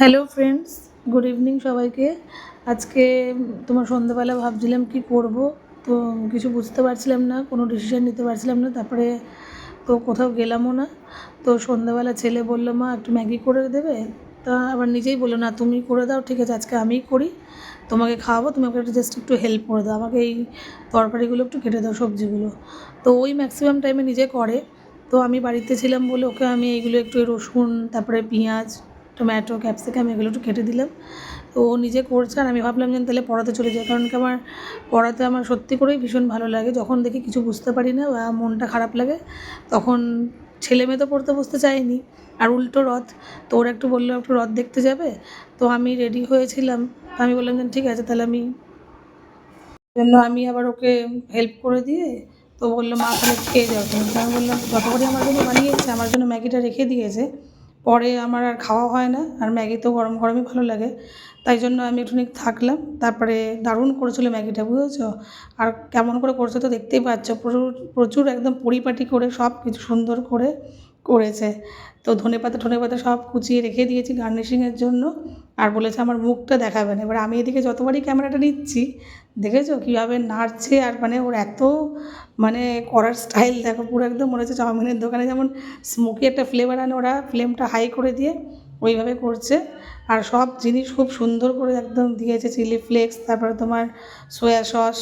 Hello friends, good evening সবাইকে। আজকে তোমার সন্ধ্যাবেলা ভাবছিলাম কি করব, তো কিছু বুঝতে পারছিলাম না, কোনো ডিসিশন নিতে পারছিলাম না। তারপরে তো কোথাও গেলামও না। তো সন্ধ্যাবেলা ছেলে বললো, মা একটু ম্যাগি করে দেবে? তা আবার নিজেই বললো, না তুমি করে দাও, ঠিক আছে আজকে আমিই করি, তোমাকে খাওয়াবো, তুমি আমাকে জাস্ট একটু হেল্প করে দাও, আমাকে এই তরকারিগুলো একটু কেটে দাও, সবজিগুলো। তো ওই ম্যাক্সিমাম টাইমে নিজে করে। তো আমি বাড়িতে ছিলাম বলে ওকে আমি এইগুলো একটু রসুন, তারপরে পেঁয়াজ, টমেটো, ক্যাপসিকাম এগুলো একটু কেটে দিলাম। তো ও নিজে করছে, আর আমি ভাবলাম যে তাহলে পড়াতে চলে যাই, কারণ কি আমার পড়াতে আমার সত্যি করেই ভীষণ ভালো লাগে। যখন দেখি কিছু বুঝতে পারি না বা মনটা খারাপ লাগে, তখন ছেলে মেয়ে তো পড়তে বসতে চায়নি, আর উল্টো রথ। তো ওরা একটু বললো একটু রথ দেখতে যাবে। তো আমি রেডি হয়েছিলাম, আমি বললাম যে ঠিক আছে তাহলে আমি আবার ওকে হেল্প করে দিয়ে, তো বললো মা তাহলে খেয়ে যাও তুমি। তো আমি বললাম যতবারই আমার জন্য বানিয়েছে, আমার জন্য ম্যাগিটা রেখে দিয়েছে, পরে আমার আর খাওয়া হয় না, আর ম্যাগি তো গরম গরমই ভালো লাগে, তাই জন্য আমি একটুখানি থাকলাম। তারপরে দারুণ করেছিল ম্যাগিটা, বুঝেছো? আর কেমন করে করেছে তো দেখতেই পাচ্ছ, প্রচুর প্রচুর একদম পরিপাটি করে সব কিছু সুন্দর করে করেছে। তো ধনেপাতা সব কুচিয়ে রেখে দিয়েছি গার্নিশিংয়ের জন্য, আর বলেছে আমার মুখটা দেখাবে না। এবার আমি এদিকে যতবারই ক্যামেরাটা নিচ্ছি, দেখেছো কীভাবে নাড়ছে, আর মানে ওর এত মানে করার স্টাইল দেখো, পুরো একদম মনে হচ্ছে চাউমিনের দোকানে যেমন স্মোকি একটা ফ্লেভার আনে, ওরা ফ্লেমটা হাই করে দিয়ে ওইভাবে করছে। আর সব জিনিস খুব সুন্দর করে একদম দিয়েছে, চিলি ফ্লেক্স, তারপরে তোমার সয়া সস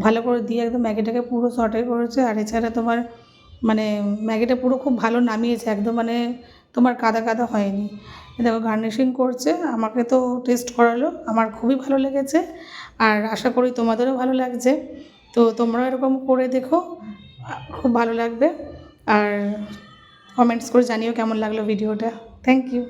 ভালো করে দিয়ে একদম ম্যাগিটাকে পুরো সটে করেছে। আর এছাড়া তোমার মানে ম্যাগিটা পুরো খুব ভালো নামিয়েছে, একদম মানে তোমার কাদা কাদা হয়নি। দেখো গার্নিশিং করছে, আমাকে তো টেস্ট করালো, আমার খুবই ভালো লেগেছে, আর আশা করি তোমাদেরও ভালো লাগছে। তো তোমরাও এরকম করে দেখো, খুব ভালো লাগবে। আর কমেন্টস করে জানিও কেমন লাগলো ভিডিওটা। Thank you.